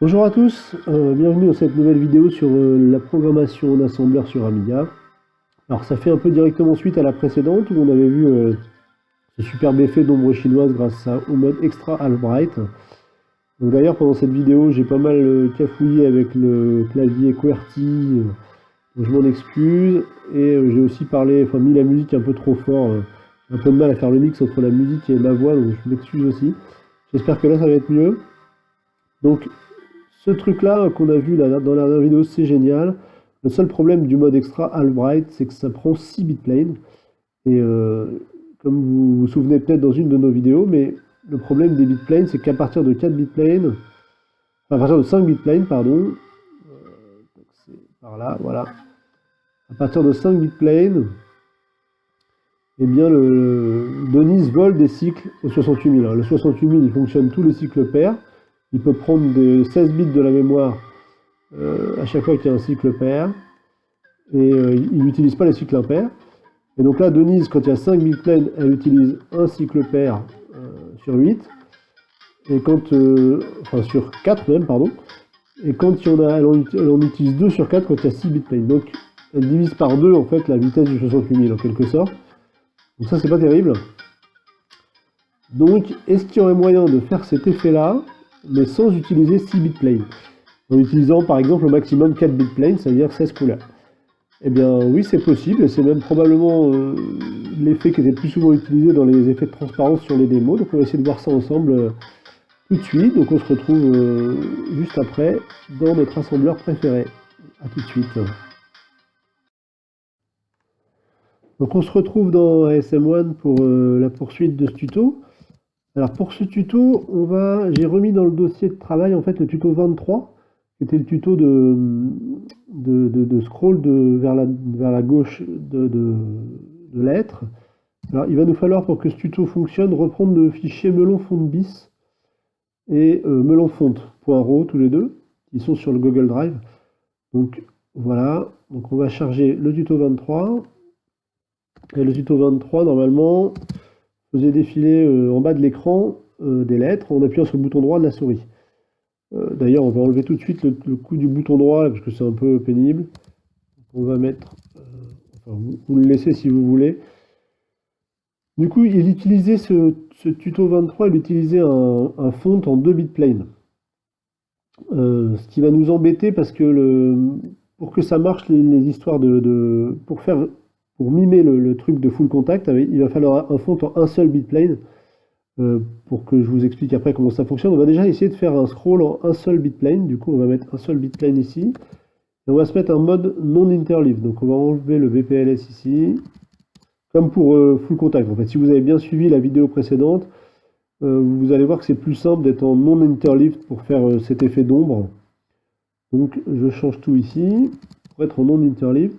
Bonjour à tous, bienvenue dans cette nouvelle vidéo sur la programmation en assembleur sur Amiga. Alors ça fait un peu directement suite à la précédente où on avait vu ce superbe effet d'ombre chinoise grâce au mode Extra Albright. Donc d'ailleurs pendant cette vidéo j'ai pas mal cafouillé avec le clavier QWERTY, donc je m'en excuse. Et j'ai aussi mis la musique un peu trop fort, j'ai un peu de mal à faire le mix entre la musique et ma voix, donc je m'excuse aussi. J'espère que là ça va être mieux. Donc ce truc-là qu'on a vu là, dans la dernière vidéo, c'est génial. Le seul problème du mode extra Albright, c'est que ça prend 6 bits planes. Et comme vous vous souvenez peut-être dans une de nos vidéos, mais le problème des bits planes, c'est qu'à partir de 4 bits planes, enfin, à partir de 5 bits planes, pardon, c'est par là, voilà. À partir de 5 bits planes, eh bien, Denise vole des cycles au 68000. Le 68000, il fonctionne tous les cycles pairs. Il peut prendre des 16 bits de la mémoire à chaque fois qu'il y a un cycle pair, et il n'utilise pas les cycles impairs. Et donc là, Denise, quand il y a 5 bits planes, elle utilise un cycle pair sur 8, et enfin sur 4 même, pardon. Et quand elle en utilise 2 sur 4 quand il y a 6 bits planes. Donc elle divise par 2 en fait la vitesse du 68000 en quelque sorte. Donc ça, c'est pas terrible. Donc, est-ce qu'il y aurait moyen de faire cet effet-là, mais sans utiliser 6 bits planes, en utilisant par exemple au maximum 4 bits planes, c'est-à-dire 16 couleurs? Eh bien oui, c'est possible, et c'est même probablement l'effet qui était le plus souvent utilisé dans les effets de transparence sur les démos. Donc on va essayer de voir ça ensemble tout de suite. Donc on se retrouve juste après dans notre assembleur préféré. A tout de suite. Donc on se retrouve dans ASM1 pour la poursuite de ce tuto. Alors pour ce tuto, j'ai remis dans le dossier de travail en fait le tuto 23, qui était le tuto de scroll vers la gauche de l'être. Alors il va nous falloir, pour que ce tuto fonctionne, reprendre le fichier melonfont.bis et melonfont.raw tous les deux, qui sont sur le Google Drive. Donc voilà, donc on va charger le tuto 23. Et le tuto 23, normalement, faisait défiler en bas de l'écran des lettres en appuyant sur le bouton droit de la souris. D'ailleurs, on va enlever tout de suite le coup du bouton droit, là, parce que c'est un peu pénible. On va mettre... enfin, vous le laissez si vous voulez. Du coup, il utilisait ce tuto 23, il utilisait un font en 2 bits planes. Ce qui va nous embêter parce que pour que ça marche, les histoires pour mimer le truc de full contact, il va falloir un font en un seul bit plane. Pour que je vous explique après comment ça fonctionne, on va déjà essayer de faire un scroll en un seul bit plane. Du coup, on va mettre un seul bit plane ici. Et on va se mettre en mode non interleave. Donc on va enlever le BPLS ici, comme pour full contact. En fait, si vous avez bien suivi la vidéo précédente, vous allez voir que c'est plus simple d'être en non interleave pour faire cet effet d'ombre. Donc je change tout ici pour être en non interleave.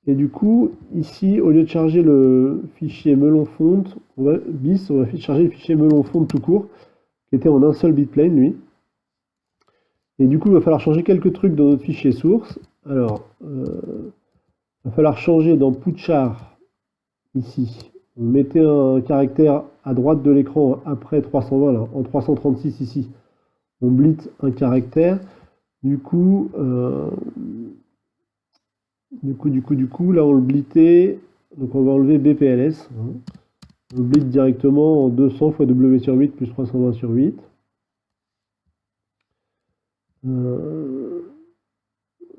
Et du coup, ici, au lieu de charger le fichier melonfont, on va charger le fichier melonfont tout court, qui était en un seul bit plane, lui. Et du coup, il va falloir changer quelques trucs dans notre fichier source. Alors, il va falloir changer dans Poutchar, ici. On mettait un caractère à droite de l'écran après 320, là, en 336 ici. On blit un caractère. Du coup, là on le blitait, donc on va enlever BPLS. On le blite directement en 200 fois W sur 8 plus 320 sur 8. Là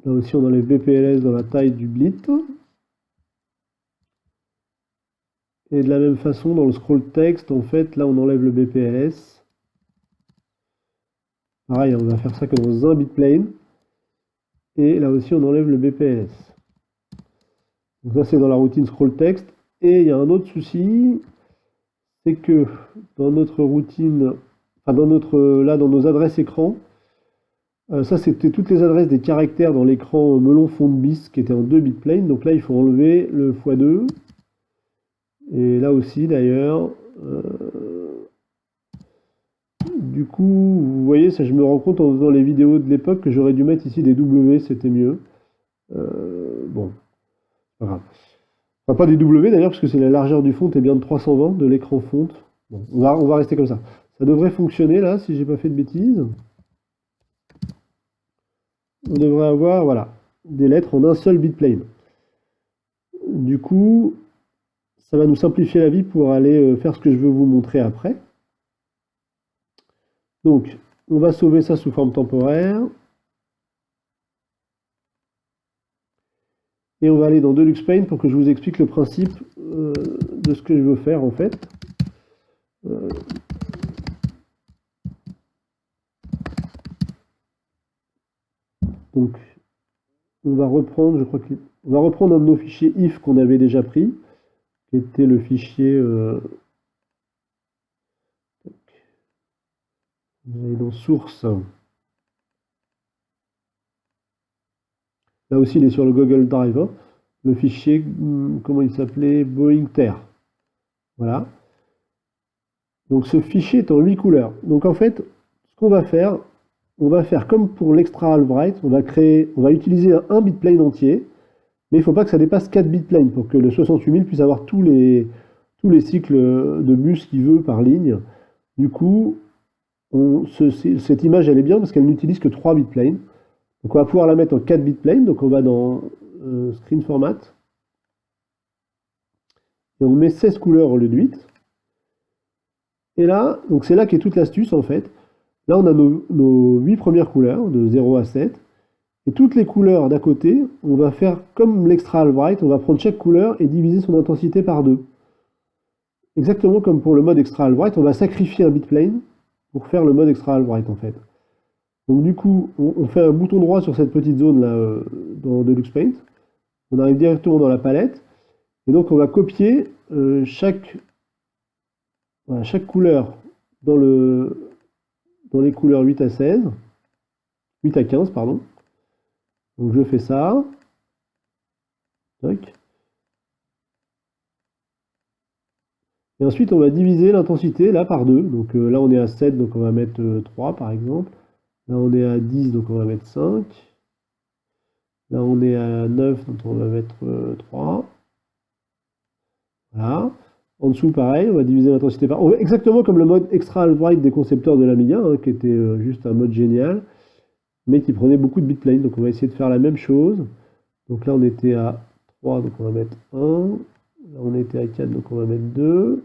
aussi on enlève BPLS dans la taille du blit. Et de la même façon, dans le scroll text, en fait, là on enlève le BPLS. Pareil, on va faire ça que dans un bit plane. Et là aussi on enlève le BPLS. Donc ça c'est dans la routine scroll text. Et il y a un autre souci, c'est que dans notre routine, enfin dans nos adresses écran, ça c'était toutes les adresses des caractères dans l'écran melonfont.bis qui était en 2 bits plane. Donc là il faut enlever le x2. Et là aussi d'ailleurs. Du coup, vous voyez, ça je me rends compte en faisant les vidéos de l'époque que j'aurais dû mettre ici des W, c'était mieux. Bon, pas grave. Enfin, pas des W d'ailleurs, parce que c'est la largeur du font est bien de 320 de l'écran font. Bon, on va rester comme ça. Ça devrait fonctionner là, si j'ai pas fait de bêtises. on devrait avoir, voilà, des lettres en un seul bitplane. Du coup, ça va nous simplifier la vie pour aller faire ce que je veux vous montrer après. Donc, on va sauver ça sous forme temporaire. Et on va aller dans Deluxe Paint pour que je vous explique le principe de ce que je veux faire en fait. Donc, on va reprendre, je crois on va reprendre un de nos fichiers if qu'on avait déjà pris, qui était le fichier. Vous allez dans source. Là aussi, il est sur le Google Drive. Hein. Le fichier, comment il s'appelait? Boeing Ter. Voilà. Donc ce fichier est en 8 couleurs. Donc en fait, ce qu'on va faire, on va faire comme pour l'extra Albright, on va utiliser un bitplane entier, mais il ne faut pas que ça dépasse 4 bitplanes pour que le 68000 puisse avoir tous les cycles de bus qu'il veut par ligne. Du coup, cette image elle est bien parce qu'elle n'utilise que 3 bitplanes. Donc on va pouvoir la mettre en 4 bitplanes, donc on va dans Screen Format, et on met 16 couleurs au lieu de 8. Et là, donc c'est là qu'est toute l'astuce en fait. Là, on a nos 8 premières couleurs, de 0 à 7. Et toutes les couleurs d'à côté, on va faire comme l'extra Albright, on va prendre chaque couleur et diviser son intensité par 2. Exactement comme pour le mode extra Albright, on va sacrifier un bitplane pour faire le mode extra Albright en fait. Donc du coup, on fait un bouton droit sur cette petite zone là dans Deluxe Paint. On arrive directement dans la palette. Et donc on va copier chaque couleur dans les couleurs 8 à 16, 8 à 15, pardon. Donc je fais ça. Tac. Et ensuite, on va diviser l'intensité là par 2. Donc là, on est à 7, donc on va mettre 3 par exemple. Là, on est à 10, donc on va mettre 5. Là, on est à 9, donc on va mettre 3. Voilà. En dessous, pareil, on va diviser l'intensité par... Exactement comme le mode extra Albright des concepteurs de l'Amiga, hein, qui était juste un mode génial, mais qui prenait beaucoup de bitplanes. Donc on va essayer de faire la même chose. Donc là, on était à 3, donc on va mettre 1. Là, on était à 4, donc on va mettre 2.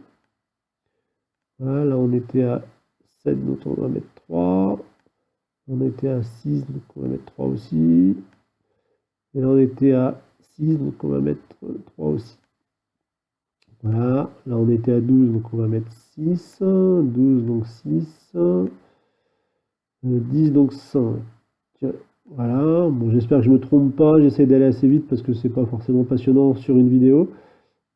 Voilà, là, on était à 7, donc on va mettre 3. On était à 6, donc on va mettre 3 aussi. Et là, on était à 6, donc on va mettre 3 aussi. Voilà, là, on était à 12, donc on va mettre 6. 12, donc 6. 10, donc 5. Voilà, bon, j'espère que je ne me trompe pas. J'essaie d'aller assez vite parce que c'est pas forcément passionnant sur une vidéo.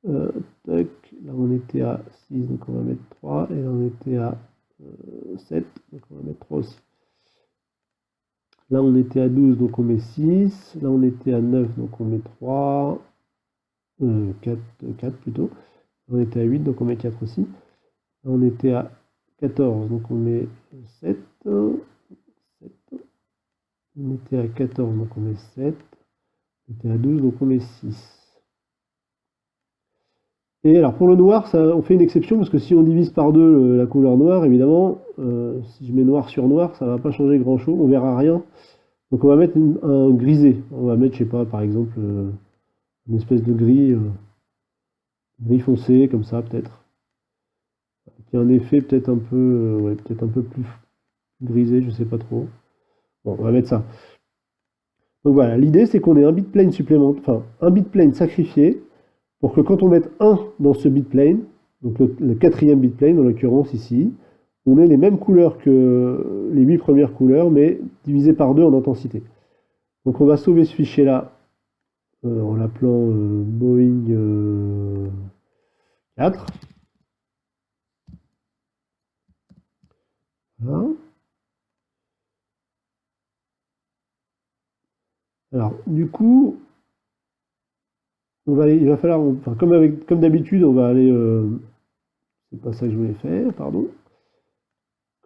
Tac, là, on était à 6, donc on va mettre 3. Et là, on était à 7, donc on va mettre 3 aussi. Là, on était à 12, donc on met 6. Là, on était à 9, donc on met 3. 4 plutôt. Là, on était à 8, donc on met 4 aussi. Là, on était à 14, donc on met 7. 7. On était à 14, donc on met 7. On était à 12, donc on met 6. Et alors pour le noir, ça, on fait une exception parce que si on divise par 2 la couleur noire, évidemment, si je mets noir sur noir, ça ne va pas changer grand chose, on verra rien. Donc on va mettre un grisé. On va mettre, je sais pas, par exemple, une espèce de gris foncé, comme ça peut-être. Qui a un effet peut-être un peu, ouais, peut-être un peu plus grisé, je sais pas trop. Bon, on va mettre ça. Donc voilà, l'idée c'est qu'on ait un bitplane supplémentaire, enfin un bitplane sacrifié, pour que quand on mette 1 dans ce bitplane, donc le 4e bitplane en l'occurrence ici, on ait les mêmes couleurs que les 8 premières couleurs, mais divisé par 2 en intensité. Donc on va sauver ce fichier-là en l'appelant Boeing 4. Voilà. Alors, du coup, il va falloir, enfin, comme d'habitude, on va aller, c'est pas ça que je voulais faire, pardon.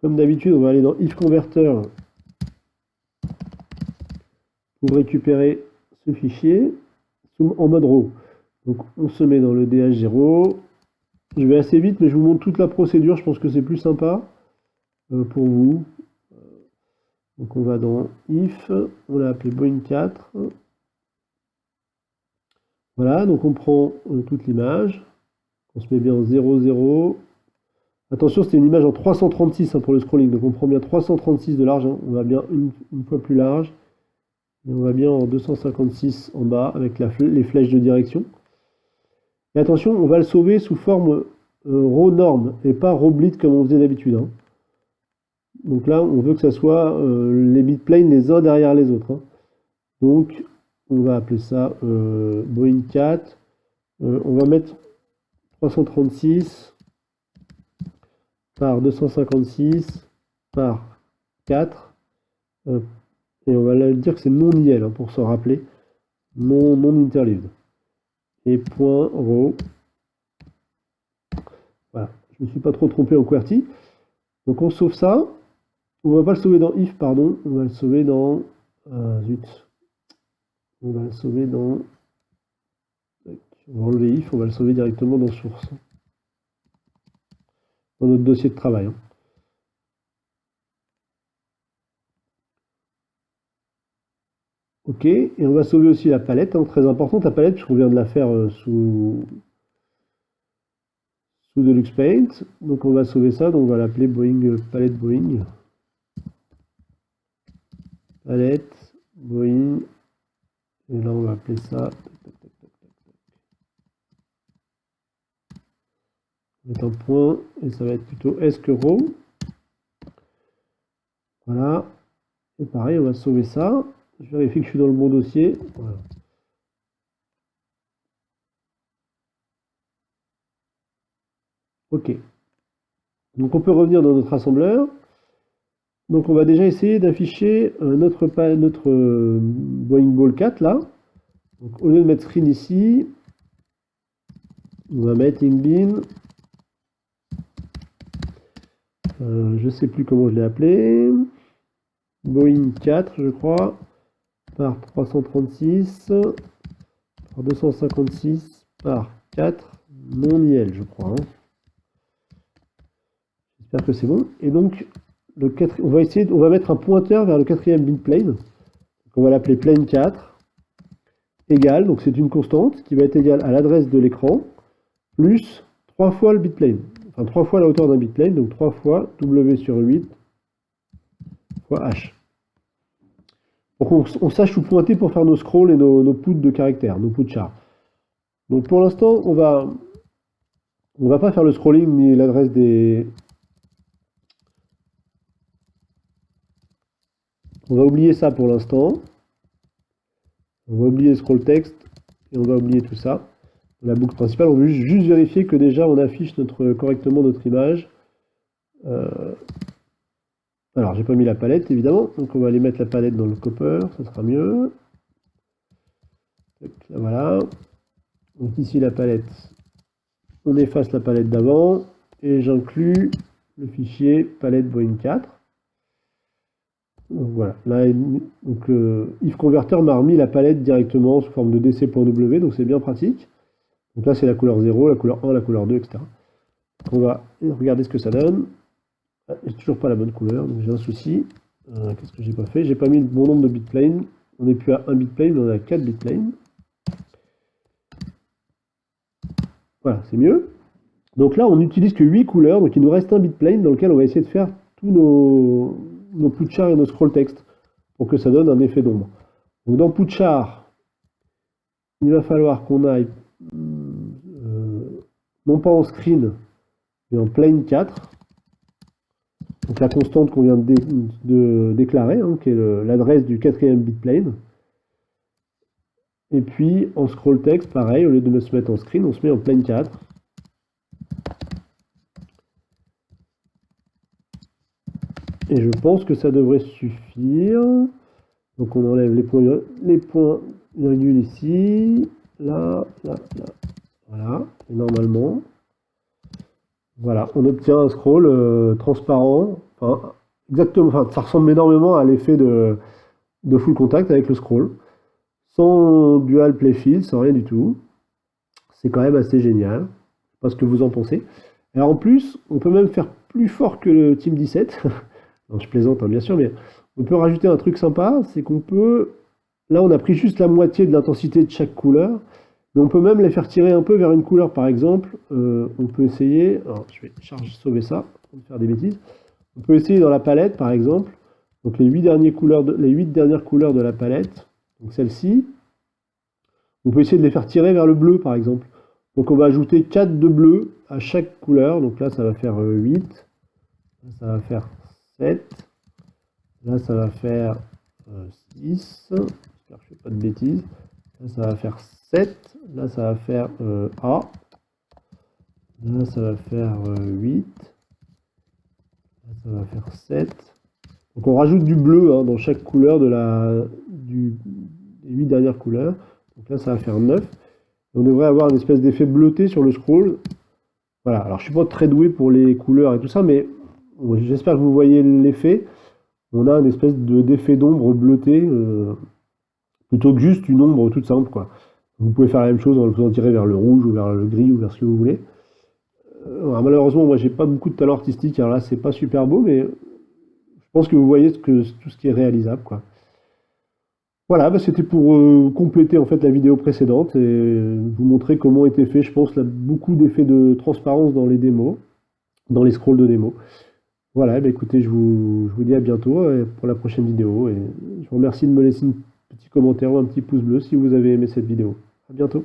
Comme d'habitude, on va aller dans if converter pour récupérer ce fichier en mode RAW. Donc, on se met dans le DH0. Je vais assez vite, mais je vous montre toute la procédure. Je pense que c'est plus sympa pour vous. Donc on va dans if, on l'a appelé Boeing 4. Voilà, donc on prend toute l'image, on se met bien en 0, 0. Attention, c'était une image en 336 pour le scrolling, donc on prend bien 336 de large, on va bien une fois plus large, et on va bien en 256 en bas avec les flèches de direction. Et attention, on va le sauver sous forme raw norm et pas raw bleed comme on faisait d'habitude. Donc là, on veut que ça soit les bitplanes les uns derrière les autres. Donc, on va appeler ça Boeing 4. On va mettre 336 par 256 par 4. Et on va dire que c'est non IL pour se rappeler. Non interleaved. Et point row. Voilà, je ne me suis pas trop trompé en QWERTY. Donc on sauve ça. On va pas le sauver dans if, pardon. On va le sauver dans... zut. On va le sauver dans... On va enlever if, on va le sauver directement dans source. Dans notre dossier de travail. Ok, et on va sauver aussi la palette, très importante la palette, puisqu'on vient de la faire sous Deluxe Paint. Donc on va sauver ça, donc on va l'appeler Boeing, palette Boeing. Palette Boeing. Et là on va appeler ça. On va mettre un point, et ça va être plutôt S que row. Voilà. Et pareil, on va sauver ça. Je vérifie que je suis dans le bon dossier. Voilà. Ok. Donc on peut revenir dans notre assembleur. Donc on va déjà essayer d'afficher notre Boeing Ball 4 là. Donc au lieu de mettre screen ici, on va mettre inbin. Je ne sais plus comment je l'ai appelé. Boeing 4, je crois, par 336, par 256, par 4, non IL, je crois. J'espère que c'est bon. Et donc, on va mettre un pointeur vers le 4e bitplane. Donc on va l'appeler plane 4, égale, donc c'est une constante qui va être égale à l'adresse de l'écran, plus 3 fois le bitplane. Enfin, 3 fois la hauteur d'un bitplane, donc 3 fois W sur 8 fois H. Pour qu'on sache où pointer pour faire nos scrolls et nos poutres de caractères, nos poutres chars. Donc pour l'instant, on va pas faire le scrolling ni l'adresse des... On va oublier ça pour l'instant. On va oublier le scroll texte et on va oublier tout ça. La boucle principale, on veut juste vérifier que déjà on affiche correctement notre image. Alors, j'ai pas mis la palette, évidemment, donc on va aller mettre la palette dans le copper, ça sera mieux. Là, voilà. Donc ici, la palette, on efface la palette d'avant, et j'inclus le fichier palette Boeing 4. Donc voilà, là, if converter m'a remis la palette directement sous forme de dc.w, donc c'est bien pratique. Donc là, c'est la couleur 0, la couleur 1, la couleur 2, etc. Donc on va regarder ce que ça donne. J'ai toujours pas la bonne couleur, donc j'ai un souci. Qu'est-ce que j'ai pas fait? J'ai pas mis le bon nombre de bitplanes. On n'est plus à 1 bitplane, on est à 4 bitplanes. Voilà, c'est mieux. Donc là, on n'utilise que 8 couleurs, donc il nous reste un bitplane dans lequel on va essayer de faire tous nos poutres et nos scroll text pour que ça donne un effet d'ombre. Donc dans poutres, il va falloir qu'on aille non pas en screen, mais en plane 4. Donc la constante qu'on vient de déclarer, qui est l'adresse du 4e bitplane. Et puis en scroll text, pareil, au lieu de se mettre en screen, on se met en plane 4. Et je pense que ça devrait suffire. Donc on enlève les points virgules ici, là, là, là. Voilà, et normalement, voilà, on obtient un scroll transparent. Enfin, exactement, enfin, ça ressemble énormément à l'effet de full contact avec le scroll. Sans dual play fill, sans rien du tout. C'est quand même assez génial. Je sais pas ce que vous en pensez. Alors en plus, on peut même faire plus fort que le Team 17. Non, je plaisante, bien sûr, mais On peut rajouter un truc sympa, c'est qu'on peut... Là, on a pris juste la moitié de l'intensité de chaque couleur, mais on peut même les faire tirer un peu vers une couleur, par exemple. On peut essayer... Alors, je vais sauver ça, pour faire des bêtises. On peut essayer dans la palette, par exemple. Donc les 8 dernières couleurs de la palette, donc celle-ci, on peut essayer de les faire tirer vers le bleu, par exemple. Donc on va ajouter 4 de bleu à chaque couleur. Donc là, ça va faire 8. Là, ça va faire 7. Là, ça va faire 6. J'espère que je ne fais pas de bêtises. Là, ça va faire 7. Là, ça va faire A. Là, ça va faire 8. Là, ça va faire 7. Donc on rajoute du bleu dans chaque couleur des 8 dernières couleurs. Donc là, ça va faire 9. On devrait avoir une espèce d'effet bleuté sur le scroll. Voilà, alors je suis pas très doué pour les couleurs et tout ça, mais bon, j'espère que vous voyez l'effet. On a une espèce d'effet d'ombre bleuté, plutôt que juste une ombre toute simple, quoi. Vous pouvez faire la même chose en le faisant tirer vers le rouge ou vers le gris ou vers ce que vous voulez. Alors, malheureusement, moi j'ai pas beaucoup de talent artistique, alors là c'est pas super beau, mais je pense que vous voyez tout ce qui est réalisable, quoi. Voilà, bah, c'était pour compléter en fait la vidéo précédente et vous montrer comment était fait, je pense, là, beaucoup d'effets de transparence dans les démos, dans les scrolls de démo. Voilà, bah, écoutez, je vous dis à bientôt pour la prochaine vidéo et je vous remercie de me laisser un petit commentaire ou un petit pouce bleu si vous avez aimé cette vidéo. À bientôt.